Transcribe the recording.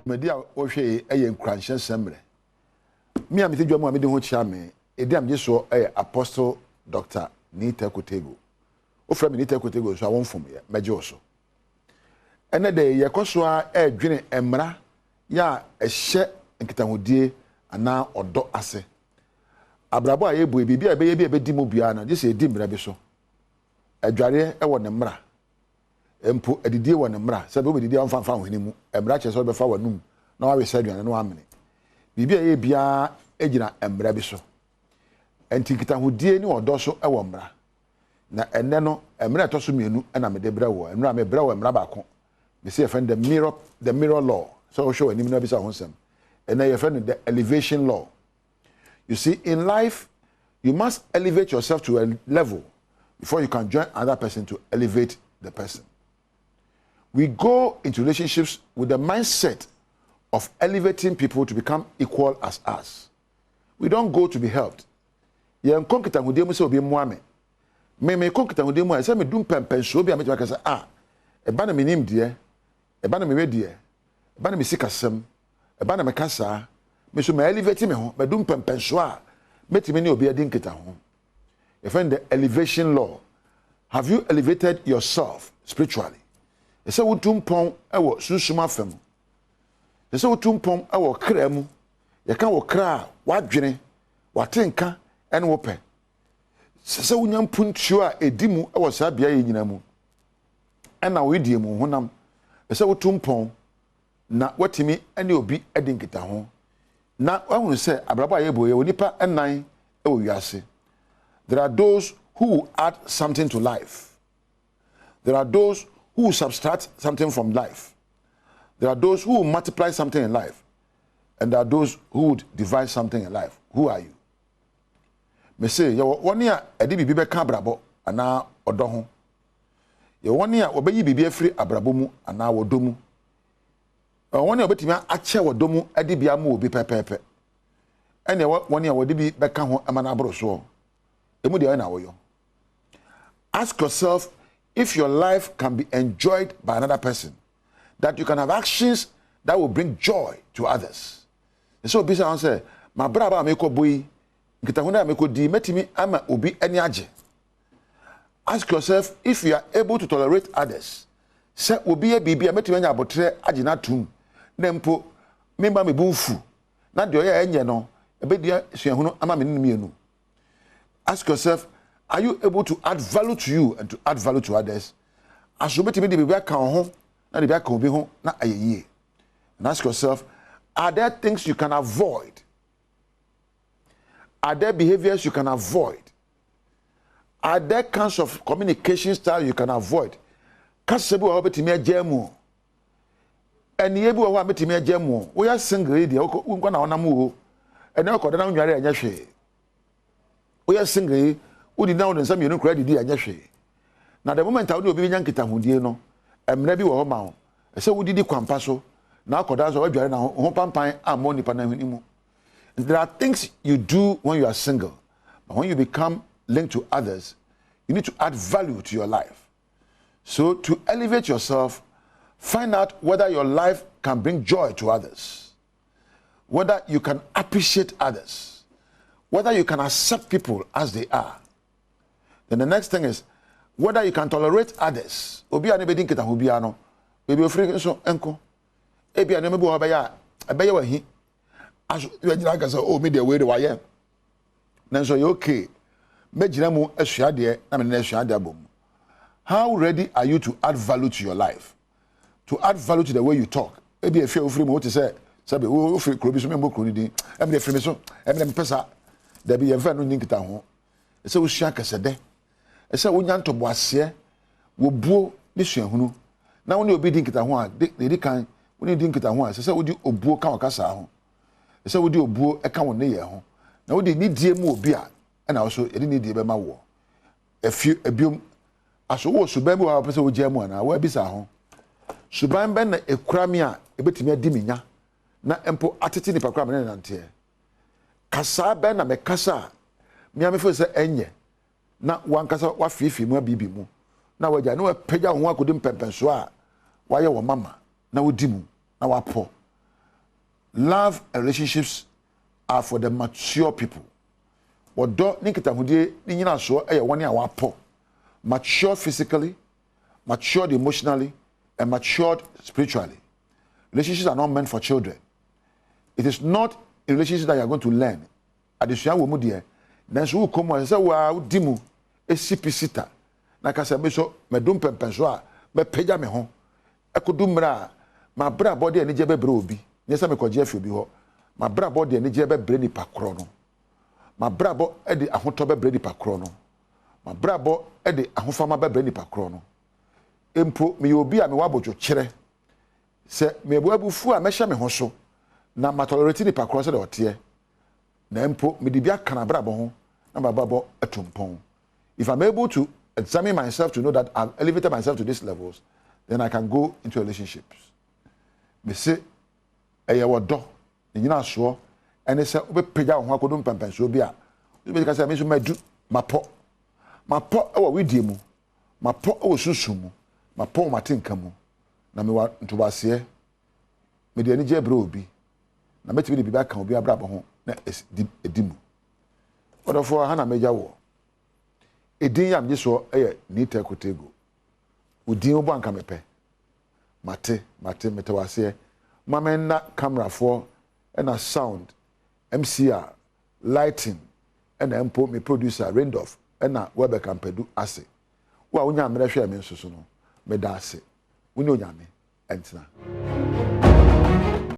Media ohwe eye Nkuranhyensem mre. Me am tidwa mu am de ho chia me. Edi am je so Apostle Dr. Nita Kotego. O fra me Nita Kotego so awon fom ye meje o so. Ene de ye koso a dwene emra ya ehye nkitahodie ana odo ase. Abrabo a ye bu bibia be ye be di mu bia na je se edi mra bi so. Adware wo ne mra. Empo adidie wo ne mra se be obedidie amfa mfa hwani mu emra che so be fa wanum na wa we saduane na wa amene bibia ye bia egina emra bi so enti nkitahodie ni odo so wo mra na enne no emra to so mienu na me de bra wo emra me bra wo emra ba ko me say friend the mirror law so show ani na bi sa honsem enne your friend the elevation law. You see, in life you must elevate yourself to a level before you can join another person to elevate the person. We go into relationships with the mindset of elevating people to become equal as us. We don't go to be helped. Yen konkita hudemu se obi muame. Me konkita hudemu a se me dum pempenso bi a me twa kasa e ba na me nim de, e ba na me we de, e ba na me sikasem, e ba na me kasa, me so me elevate me ho, me dum pempenso a metime ne obi adi nkita ho. You find the elevation law. Have you elevated yourself spiritually? You say utumpon ewo sunsuma fam. You say utumpon ewo kra mu. You kan wo kra wadwene, watenka ene wo pe. Se wunyam puntuo a edimu ewo sa bia ye nyina mu. Ena wo die mu honam. You say utumpon na watimi ene obi edinkita ho. Na wahunu say abraba ye boye onipa enan ewo wiase. There are those who add something to life. There are those who subtract something from life. There are those who multiply something in life. And there are those who would divide something in life. Who are you? Me say, you one year, edi bibi be ka brabo, ana odo ho. You one year, obeyi bibi free abrabo mu, ana wodo mu. One year, obetimi ache wodo mu, edi bia mu obi pepepe. And one year, wodi bi be ka ho, amana abro so. Emu de na woyo. Ask yourself if your life can be enjoyed by another person, that you can have actions that will bring joy to others. And so, bisa answer, my brother meko boy, nkitahuna meko di metimi ama obi eni age. Ask yourself if you are able to tolerate others. Se obi e bibi metimi anya abotre age na tum. Na mpo memba me bunfu. Na de oya enye no, ebedia suahunu ama me nmienu. Ask yourself, are you able to add value to you and to add value to others? As you betimi de bibia kan ho, na de bia kan obi ho na ayeye. And ask yourself, are there things you can avoid? Are there behaviors you can avoid? Are there kinds of communication style you can avoid? Kasebu wa betimi agemu. Eni ebu wa betimi agemu. We are single dia wo na onam wo. Eni okoda na nware anya hwe. We are single udi na won nsam yenu credit di anya hwe. Na the moment awudi obi nya nkita hodie no, emra bi wo ho ma ho. E se wudi di kwampa so na akoda so wadware na ho pampan ammo nipa na hwani mu. There are things you do when you are single, but when you become linked to others, you need to add value to your life. So to elevate yourself, find out whether your life can bring joy to others, whether you can appreciate others, whether you can accept people as they are. Then the next thing is whether you can tolerate others. Obi ane bedin kita obi ano. Obi ofri so enko. Ebi ane mebu obaya, abaya wa hi. Aso we jira ka say oh me dey way dey waye. Nanso you okay. Me jira mu asuade na me na asuade abom. How ready are you to add value to your life? To add value to the way you talk. Ebi efi ofri mu what say sabe ofri krobi so me mbo kroni din. Em dey frame so, em dem pesa. There be yemfa no ninkita ho. E say wo sua kasede. E say wo nyanto boase wo buo ni suahunu. Na wo ne obi di nkita ho a de kan wo ne di nkita ho a say wo di obuo kan wakasa ho. E say wo di obuo e kan wo ne ye ho. Na wo di ni die mu obi a na wo so e di ni die be ma wo. Ebiom aso wo suban bi wa pese wo gye mu ana wo abisa ho. Suban ben na ekurami a ebetimi adi minya na empo atete ni pakra me nante. Kasa ben na me kasa me fo se enye na wankasa wa fifi mu abibi mu na wagya na pagya ho akodi mpempenso a waye wo mama na wodi mu na wapo love and relationships are for the mature people. Odo ni nkitahodie ni nyina so woni a wapo. Mature physically, matured emotionally, and matured spiritually. Relationships are not meant for children. It is not a relationship that you are going to learn. Adesua wo mu de nanso wo komo se wa udi mu esipisita na kasa me so medum pempenso a me pagya me ho ekodu mra ma bra body ani je bebre obi nyesa me koje afi obi ho ma bra body ani je bebre ni pakro no ma bra bo e de ahoto bebre ni pakro no ma bra bo e de ahofama bebre ni pakro no empo me obi a me wabojo kire se me bo abufu a me hye me ho so na ma tolerate ni pakro se de ote na empo me de bia kana bra bo ho na baba bo etompon. If I'm able to examine myself to know that I've elevated myself to these levels, then I can go into relationships. Me say wodo ni nyina so ene se obe pagya ho akodum pampanso bi a obe ka say me so madu mapo e wo widie mu mapo e wo susu mu mapo o matenka mu na me wa ntobase me de ani je bra obi na metimi de bibia kan obi abra bo ho na edimu odofo ha na meja wo edin yam jiso nita kotego udin obo anka mepe mate metawase mama na camera for na sound MCR lighting and empo me producer Randolph na webe kampedu ase wa wonya mrehwe me nsoso no me da ase woni onyame entina